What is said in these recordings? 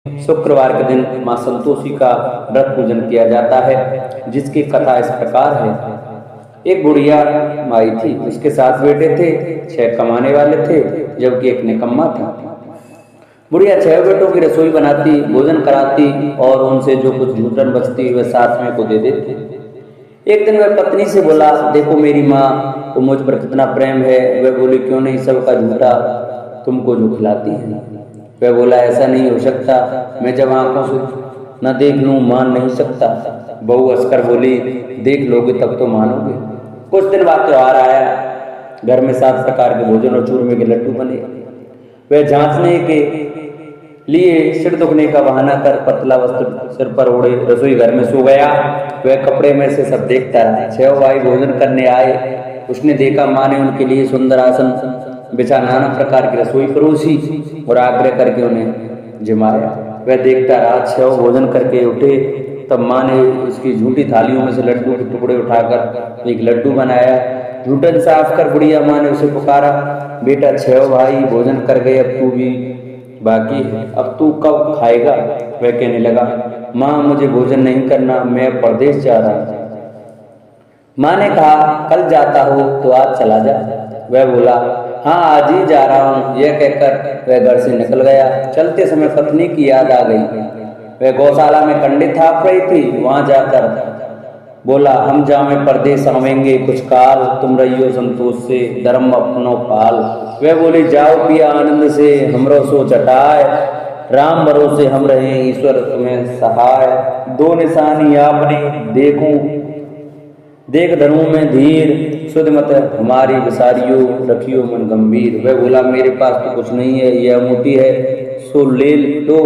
शुक्रवार के दिन मां संतोषी का व्रत पूजन किया जाता है, जिसकी कथा इस प्रकार है। एक बुढ़िया माई थी, उसके 7 बेटे थे। 6 कमाने वाले थे, जबकि एक निकम्मा था। बुढ़िया 6 बेटों की रसोई बनाती, भोजन कराती और उनसे जो कुछ जूठन बचती वह 7वें को दे देती। एक दिन वह पत्नी से बोला, देखो मेरी माँ को मुझ पर कितना प्रेम है। वह बोली, क्यों नहीं, सबका झूठा तुमको जो खिलाती है। वह बोला, ऐसा नहीं हो सकता, मैं जब आंखों से न देख लूं मान नहीं सकता। बहू हंसकर बोली, देख लोगे तब तो मानोगे। कुछ दिन बाद त्योहार आया। घर में 7 प्रकार के भोजन और चूरमे के लड्डू बने। वह जांचने के लिए सिर दुखने का बहाना कर पतला वस्त्र सिर पर ओढ़े रसोई घर में सो गया। वह कपड़े में से सब देखता रहा। 6 भाई भोजन करने आए। उसने देखा माँ ने उनके लिए सुंदर आसन बिछा नाना प्रकार की रसोई परोसी और आग्रह करके उन्हें जिमाया। वह देखता रहा। 6 भोजन करके उठे, तब माँ ने उसकी झूठी थालियों में से लड्डू के टुकड़े उठाकर एक लड्डू बनाया। जूठन साफ कर बुढ़िया माँ ने उसे पुकारा, बेटा 6 भाई भोजन कर गए, अब तू भी बाकी है, अब तू कब खाएगा। वह कहने लगा, माँ मुझे भोजन नहीं करना, मैं परदेश जा रहा हूँ। माँ ने कहा, कल जाता हो तो आज चला जा। वह बोला, हाँ आज ही जा रहा हूँ। यह कहकर वह घर से निकल गया। चलते समय पत्नी की याद आ गई। वह गौशाला में कंडे थाप रही थी। वहां जाकर बोला, हम जामे परदेश आवेंगे कुछ काल, तुम रहियो संतोष से धर्म अपनो पाल। वह बोली, जाओ पिया आनंद से, हमरो सो चटाए, राम भरोसे हम रहे, ईश्वर तुम्हें सहाय। 2 निशानी आपने देखूं, देख धर्मों में धीर, सुध मत हमारी विसारियो, रखियो मन गंभीर। वह बोला, मेरे पास तो कुछ नहीं है, यह अंगूठी है, सो ले लो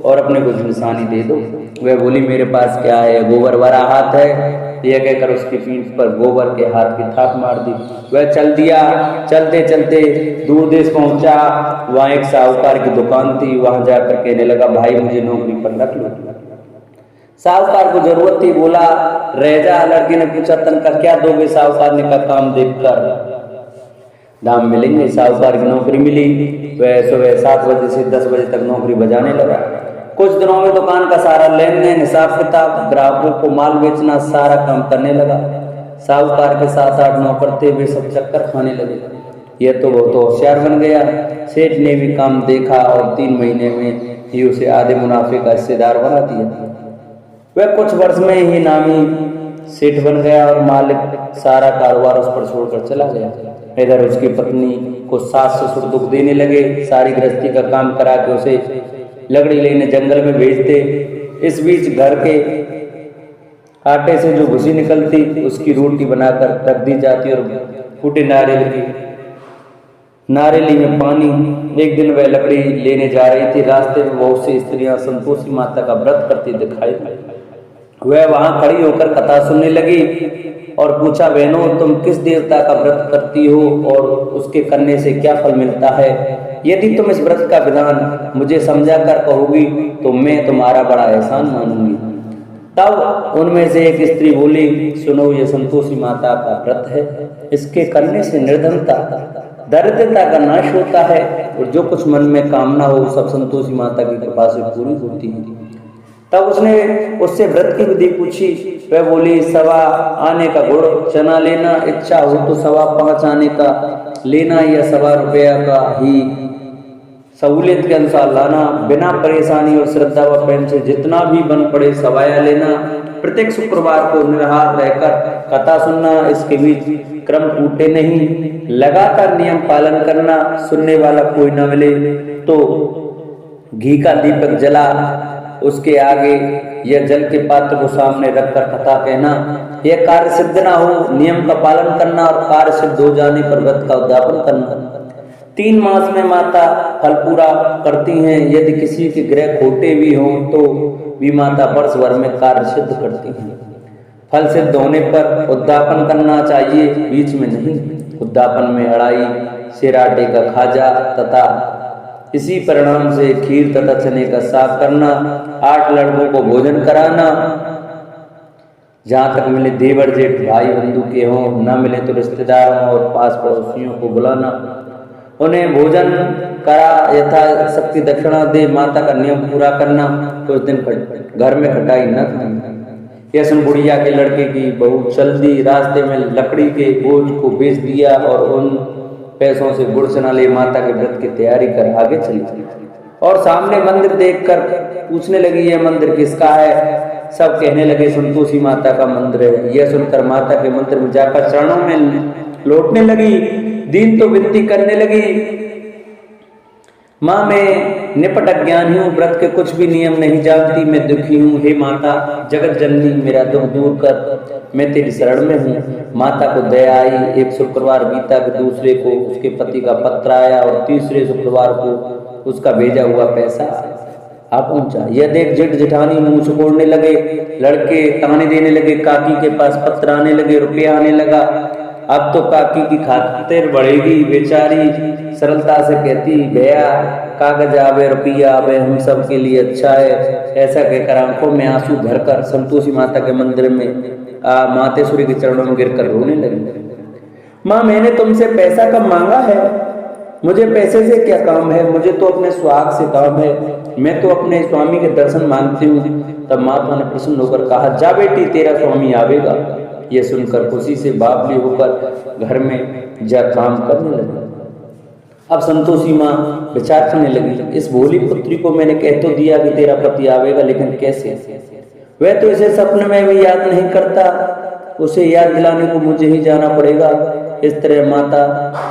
और अपने कुछ निशानी दे दो। वह बोली, मेरे पास क्या है, गोबर भरा हाथ है। यह कहकर उसकी पीठ पर गोबर के हाथ की थाप मार दी। वह चल दिया। चलते चलते दूर देश पहुंचा। वहां एक साहूकार की दुकान थी। वहां जाकर कहने लगा, भाई मुझे नौकरी पर रख लो। साहूकार को जरूरत थी। बोला, रह जा। लड़के ने पूछा, तनख्वाह क्या दोगे। साहूकार ने कहा, काम देखकर दाम मिलेंगे। साहूकार की नौकरी मिली। वह सुबह 7 बजे से 10 बजे तक नौकरी बजाने लगा। कुछ दिनों में दुकान का सारा लेन देन, हिसाब किताब, ग्राहकों को माल बेचना, सारा काम करने लगा। साहूकार के 7-8 नौकर थे, वे सब चक्कर खाने लगे। यह तो बहुत होशियार बन गया। सेठ ने भी काम देखा और 3 महीने में ही उसे आधे मुनाफे का हिस्सेदार बना दिया। वह कुछ वर्ष में ही नामी सेठ बन गया और मालिक सारा कारोबार उस पर छोड़कर चला गया। इधर उसकी पत्नी को सास ससुर दुख देने लगे। सारी गृहस्थी का काम करा के उसे लकड़ी लेने जंगल में भेजते। इस बीच घर के आटे से जो भूसी निकलती, उसकी रोटी बनाकर रख दी जाती और फूटे नारियल में पानी। एक दिन वह लकड़ी लेने जा रही थी। रास्ते में बहुत सी स्त्रियां संतोषी माता का व्रत करती दिखाई दी। वह वहां खड़ी होकर कथा सुनने लगी और पूछा, बहनों तुम किस देवता का व्रत करती हो और उसके करने से क्या फल मिलता है। यदि तुम इस व्रत का विधान मुझे समझा कर कहोगी तो मैं तुम्हारा बड़ा एहसान मानूंगी। तब उनमें से एक स्त्री बोली, सुनो, ये संतोषी माता का व्रत है। इसके करने से निर्धनता दरिद्रता का नाश होता है और जो कुछ मन में कामना हो सब संतोषी माता की कृपा से पूरी होती है। तब उसने उससे व्रत की विधि पूछी। वह बोली, 1.25 आने का गुड़ चना लेना, इच्छा हो तो 5.25 आने का लेना या 1.25 रुपया का ही सहूलियत के अनुसार लाना। बिना परेशानी और श्रद्धा व प्रेम से जितना भी बन पड़े सवाया लेना। प्रत्येक शुक्रवार को निराहार रहकर कथा सुनना, इसके बीच क्रम टूटे नहीं। लगातार नियम पालन करना। सुनने वाला कोई न मिले तो घी का दीपक जला उसके आगे यह जल के पात्र को सामने रखकर कथा कहना। यह कार्य सिद्ध ना हो, नियम का पालन करना और कार्य सिद्ध हो जाने पर व्रत का उद्यापन करना। 3 मास में माता फल पूरा करती हैं। यदि किसी के ग्रह खोटे भी हों तो भी माता वर्ष भर में कार्य सिद्ध करती हैं। फल सिद्ध होने पर उद्यापन करना चाहिए, बीच में नहीं। उद्यापन में अड़ाई, सिराटे का खाजा तथा इसी परिणाम से खीर तथा चने का साग करना। 8 लड़कों को भोजन कराना। जहाँ तक मिले देवर जेठ भाई बंधु के हों, न मिले तो रिश्तेदारों और पास पड़ोसियों को बुलाना। उन्हें भोजन करा, यथाशक्ति दक्षिणा दे, माता का नियम पूरा करना, तो उस दिन घर में खटाई न खाना। यह सुन बुढ़िया के लड़के की बहू चल दी, रास्ते में लकड़ी के बोझ को बेच दिया और उन पैसों से गुड़ चना ले माता के व्रत की तैयारी कर आगे चली। और सामने मंदिर देखकर पूछने लगी, यह मंदिर किसका है? सब कहने लगे संतोषी माता का मंदिर है। यह सुनकर माता के मंदिर में जाकर चरणों में लौटने लगी, दीन तो विनती करने लगी, माँ मैं निपट अज्ञानी हूँ, व्रत के कुछ भी नियम नहीं जानती, मैं दुखी हूँ, हे माता जगत जननी मेरा दुख दूर कर, मैं तेरी शरण में हूँ। माता को दया आई। एक शुक्रवार बीता कि दूसरे को उसके पति का पत्र आया और तीसरे शुक्रवार को उसका भेजा हुआ पैसा आ पहुंचा। यह देख जेठ जेठानी मुंह सुकोड़ने लगे, लड़के ताने देने लगे, काकी के पास पत्र आने लगे, रुपया आने लगा। अब तो काकी की खातिर बढ़ेगी, बेचारी सरलता से कहती, भैया कागज आवे रुपया आवे हम सब के लिए अच्छा है। ऐसा कहकर आंखों में आंसू भरकर संतोषी माता के मंदिर में मातेश्वरी के चरणों में गिरकर रोने लगी। माँ मैंने तुमसे पैसा कब मांगा है? मुझे पैसे से क्या काम है? मुझे तो अपने सुहाग से काम है, मैं तो अपने स्वामी के दर्शन मांगती हूँ। तब माता ने प्रसन्न होकर कहा, जा बेटी तेरा स्वामी आवेगा। यह सुनकर खुशी से बावली होकर घर में जा काम करने लगी। अब संतोषी माँ विचार करने लगी, इस भोली पुत्री को मैंने कह तो दिया कि तेरा पति आवेगा, लेकिन कैसे? वह तो इसे सपने में भी याद नहीं करता, उसे याद दिलाने को मुझे ही जाना पड़ेगा। इस तरह माता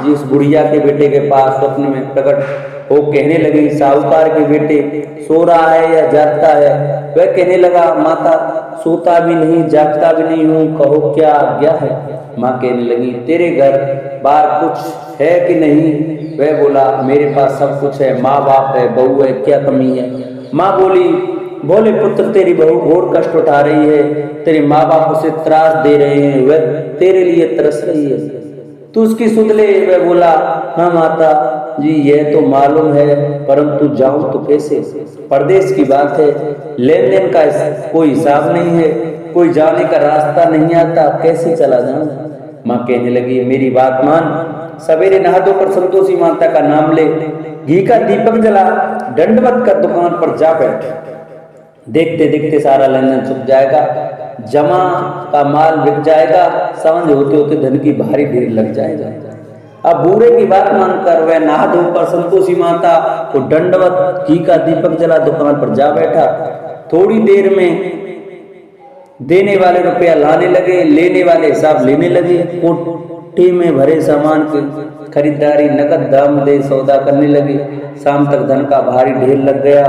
जी उस बुढ़िया के बेटे के पास स्वप्न में प्रकट हो कहने लगी, साहूकार के बेटे सो रहा है या जागता है? वह कहने लगा, माता सोता भी नहीं जागता भी नहीं हूँ, कहो क्या आज्ञा है? माँ कहने लगी, तेरे घर बार कुछ है कि नहीं? वह बोला, मेरे पास सब कुछ है, माँ बाप है, बहू है, क्या कमी है? माँ बोली, बोले पुत्र तेरी बहू घोर कष्ट उठा रही है, तेरे माँ बाप उसे त्रास दे रहे हैं, वह तेरे लिए तरस रही है, तू उसकी सुध ले। वह बोला, हाँ माता जी यह तो मालूम है, परंतु जाऊं तो कैसे? परदेश की बात है, लेन देन का कोई हिसाब नहीं है, कोई जाने का रास्ता नहीं आता, कैसे चला जाऊं? माँ कहने लगी, मेरी बात मान, सवेरे नहा धोकर संतोषी माता का नाम ले, घी का दीपक जला, दंडवत कर दुकान पर जा बैठ, देखते देखते सारा लेनदेन छुप जाएगा, जमा का माल बिक जाएगा, समझ होते होते धन की भारी ढेर लग जाएगा। अब बूढ़े की बात मानकर वह नहा धोकर संतोषी माता को दंडवत घी का दीपक जला दुकान पर जा बैठा। थोड़ी देर में देने वाले रुपया लाने लगे, लेने वाले हिसाब लेने लगे, कोठी में भरे सामान की खरीदारी नकद दाम दे सौदा करने लगे। शाम तक धन का भारी ढेर लग गया।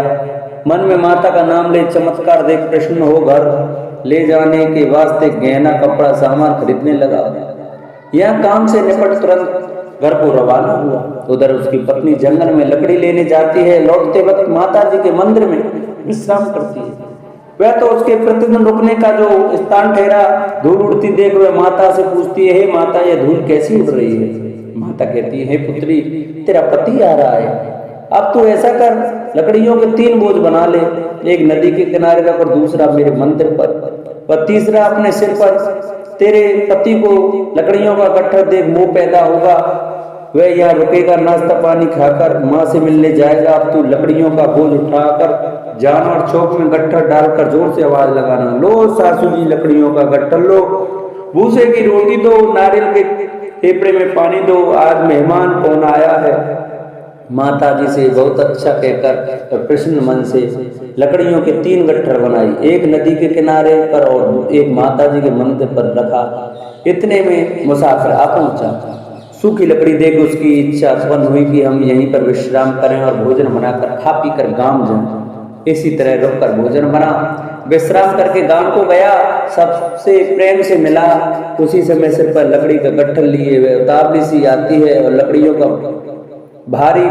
मन में माता का नाम ले चमत्कार देख प्रसन्न हो घर ले जाने के वास्ते गहना कपड़ा सामान खरीदने लगा। यह काम से निपट तुरंत घर को रवाना हुआ। उधर उसकी पत्नी जंगल में लकड़ी लेने जाती है, लौटते वक्त माता जी के मंदिर में विश्राम करती है। वह तो उसके प्रतिदिन रुकने का जो स्थान ठहरा, धूल उड़ती देख वह माता से पूछती है, हे माता यह धूल कैसी उड़ रही है? माता कहती है, हे पुत्री तेरा पति आ रहा है, अब तू ऐसा कर, लकड़ियों के 3 बोझ बना ले, एक नदी के किनारे रख और दूसरा मेरे मंदिर पर और तीसरा अपने सिर पर। तेरे पति को लकड़ियों का गट्ठर देख मोह पैदा होगा, वह यहाँ रुकेगा, नाश्ता पानी खाकर माँ से मिलने जाएगा। अब तू लकड़ियों का बोझ उठाकर जानवर चौक में गट्ठर डालकर जोर से आवाज लगाना, लो सासू जी लकड़ियों का गट्ठर लो, भूसे की रोटी दो, नारियल के टेपड़े में पानी दो, आज मेहमान कौन आया है। माता जी से बहुत अच्छा कहकर प्रसन्न मन से लकड़ियों के 3 गट्ठर बनाई, एक नदी के किनारे पर और एक माता जी के मंदिर पर रखा। इतने में मुसाफिर आ पहुंचा। सूखी लकड़ी देख उसकी इच्छा उत्पन्न हुई कि हम यहीं पर विश्राम करें और भोजन बनाकर खा पी कर गांव जाएं। इसी तरह रुककर भोजन बना, विश्राम करके गांव को गया, सबसे प्रेम से मिला। उसी समय सिर पर लकड़ी का गट्ठर लिए वह उतावली सी आती है और लकड़ियों का भारी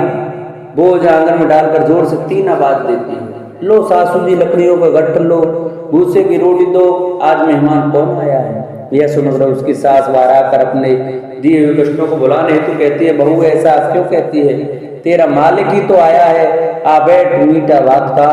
बोझ आंगन में डालकर जोर से 3 आवाज देती है, लो सासू जी लकड़ियों का गट्ठर लो, भूसे की रोटी दो, आज मेहमान कौन आया है। यह सुनकर उसकी सास बाहर आकर अपने दिए हुए कृष्णों को बुलाने हेतु कहती है, बहू ऐसा क्यों कहती है, तेरा मालिक ही तो आया है, आ बैठ, मीठा भात खा,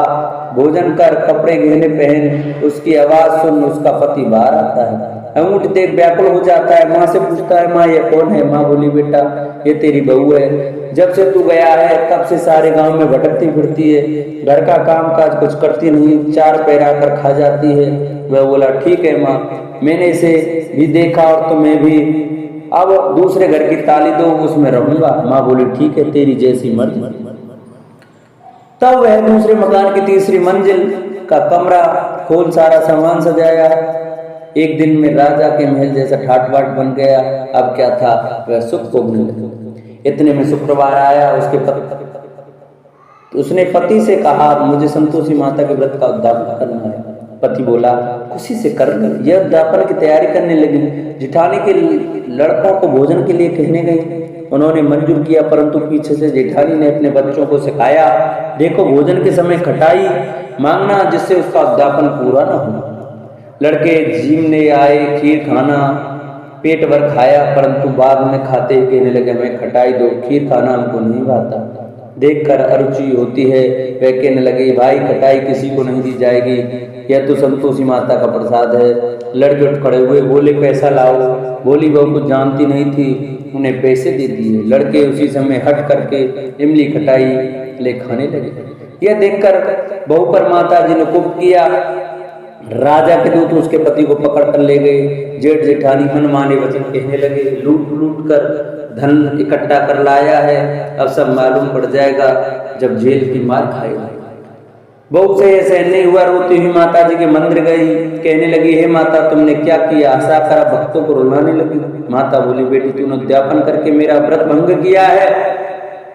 भोजन कर, कपड़े गहने पहन। उसकी आवाज सुन उसका पति बाहर आता है। ऊँट देख व्याकुल हो जाता है, माँ से पूछता है माँ ये कौन है? माँ बोली बेटा ये तेरी बहू है, जब से तू गया है तब से सारे गांव में भटकती फिरती है, घर का काम काज कुछ करती नहीं, चार पैर आकर खा जाती है। वह बोला ठीक है माँ, मैंने इसे भी देखा और तुम्हें भी, अब दूसरे घर की ताली दो उसमें रहूंगा। माँ बोली ठीक है तेरी जैसी मर्जी। तब वह दूसरे मकान की तीसरी मंजिल का कमरा खोल सारा सामान सजाया। एक दिन में राजा के महल जैसा ठाट बाट बन गया। अब क्या था, वह सुख भोगने लगा। इतने में शुक्रवार आया। उसने पति से कहा मुझे संतोषी माता के व्रत का उद्यापन करना है। पति बोला खुशी से कर। यह उद्यापन की तैयारी करने लगी। जेठानी के लड़कों को भोजन के लिए कहने गई। उन्होंने मंजूर किया, परंतु पीछे से जेठानी ने अपने बच्चों को सिखाया देखो भोजन के समय खटाई मांगना जिससे उसका उद्यापन पूरा न हो। लड़के जीमने आए, खीर खाना पेट भर खाया, परंतु बाद में खाते ही कहने लगे हमें खटाई दो, खीर खाना हमको नहीं भाता। देखकर अरुचि होती है। वह कहने लगे भाई खटाई किसी को नहीं दी जाएगी, यह तो संतोषी माता का प्रसाद है। लड़के उठ खड़े हुए, बोले पैसा लाओ। बोली बहू कुछ जानती नहीं थी, उन्हें पैसे दे दिए। लड़के उसी समय हट करके इमली खटाई ले खाने लगे। यह देखकर बहू पर माता जी ने कुप किया। राजा के दूत उसके पति को पकड़ कर ले गए। जेठ जेठानी मनमाने वचन कहने लगे लूट लूट कर धन इकट्ठा कर लाया है, अब सब मालूम पड़ जाएगा जब जेल की मार खाएगा। बहू से ऐसे नहीं हुआ। रोती हुई माता जी के मंदिर गई, कहने लगी हे माता तुमने क्या किया? हंसा कर भक्तों को रुलाने लगी। माता बोली बेटी तूने उद्यापन करके मेरा व्रत भंग किया है।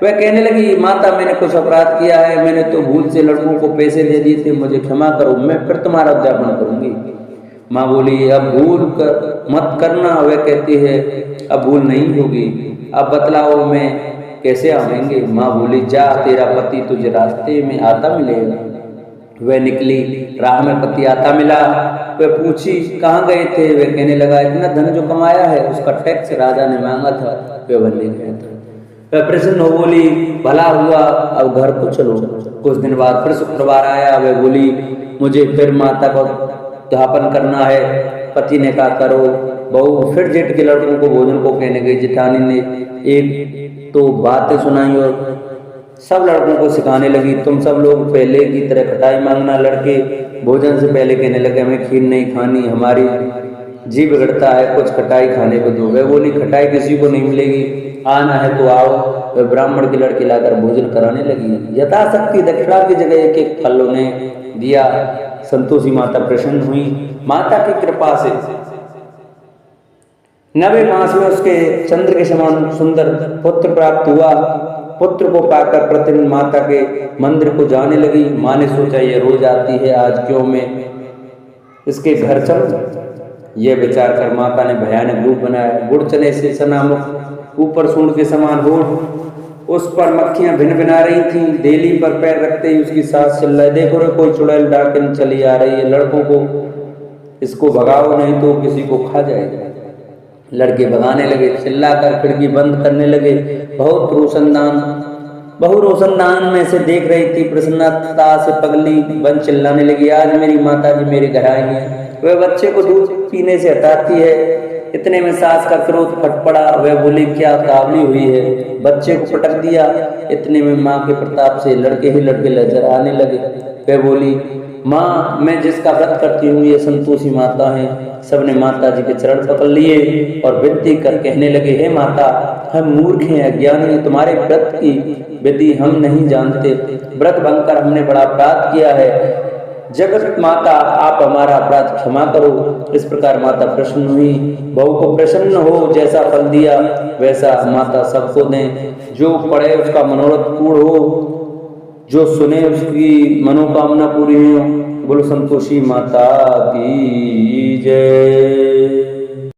वह कहने लगी माता मैंने कुछ अपराध किया है, मैंने तो भूल से लड़कों को पैसे दे दिए थे, मुझे क्षमा करो, मैं फिर तुम्हारा उद्यापन करूंगी। माँ बोली अब भूल कर मत करना। वह कहती है अब भूल नहीं होगी, अब बतलाओ मैं कैसे आवेंगे? माँ बोली जा तेरा पति तुझे रास्ते में आता मिलेगा। वह निकली, राह में पति आता मिला। वह पूछी कहाँ गए थे? वह कहने लगा इतना धन जो कमाया है उसका टैक्स राजा ने मांगा था, वह भरने गया था। वह प्रसन्न हो बोली भला हुआ, अब घर को चलो। कुछ दिन बाद फिर शुक्रवार आया। वह बोली मुझे फिर माता को उद्यापन करना है। पति ने कहा करो। बहू फिर जेठ के लड़कों को भोजन को कहने गई। जेठानी ने एक तो बातें सुनाई और सब लड़कों को सिखाने लगी तुम सब लोग पहले की तरह खटाई मांगना। लड़के भोजन से पहले कहने लगे हमें खीर नहीं खानी, हमारी जी बिगड़ता है, कुछ खटाई खाने को दो। वह बोली खटाई किसी को नहीं मिलेगी, आना है तो आओ। वह ब्राह्मण के लड़के लाकर भोजन कराने लगी। यथाशक्ति दक्षिणा की जगह एक एक फल उन्हें दिया। संतोषी माता प्रसन्न हुई। माता की कृपा से 9वें मास में उसके चंद्र के समान सुंदर पुत्र प्राप्त हुआ। पुत्र को पाकर प्रतिदिन माता के मंदिर को जाने लगी। माँ ने सोचा ये रोज आती है, आज क्यों मैं इसके घर चलूं? यह विचार कर माता ने भयानक रूप बनाया। गुड़ चने से सना मुख, ऊपर सूंड के समान होठ, उस पर मक्खियां भिन भिना रही थी। डेली पर पैर रखते ही उसकी सांस चल रही। देखो रे कोई चुड़ैल डाकिन चली आ रही है, लड़कों को इसको भगाओ नहीं तो किसी को खा जाएगा। लड़के भगाने लगे, चिल्लाकर खिड़की बंद करने लगे। बहु रोशनदान में से देख रही थी। प्रसन्नता से पगली बन चिल्लाने लगी आज मेरी माता जी मेरे घर आई है। वह बच्चे को दूध पीने से हटाती है। इतने में सास का क्रोध फट पड़ा। वह बोली क्या काबली हुई है, बच्चे को पटक दिया। इतने में माँ के प्रताप से लड़के ही लड़के नजर आने लगे। वह बोली माँ मैं जिसका व्रत करती हूँ ये संतोषी माता है। सबने माता जी के चरण पकड़ लिए और विनती कर कहने लगे हे माता हम मूर्ख हैं, अज्ञानी हैं, तुम्हारे व्रत की विधि हम नहीं जानते, व्रत भंग कर हमने बड़ा अपराध किया है। जगत माता आप हमारा अपराध क्षमा करो। इस प्रकार माता प्रसन्न हुई। बहू को प्रसन्न हो, जैसा फल दिया वैसा माता सबको दें। जो पढ़े उसका मनोरथ पूर्ण हो, जो सुने उसकी मनोकामना पूरी हो। बोलो संतोषी माता की जय।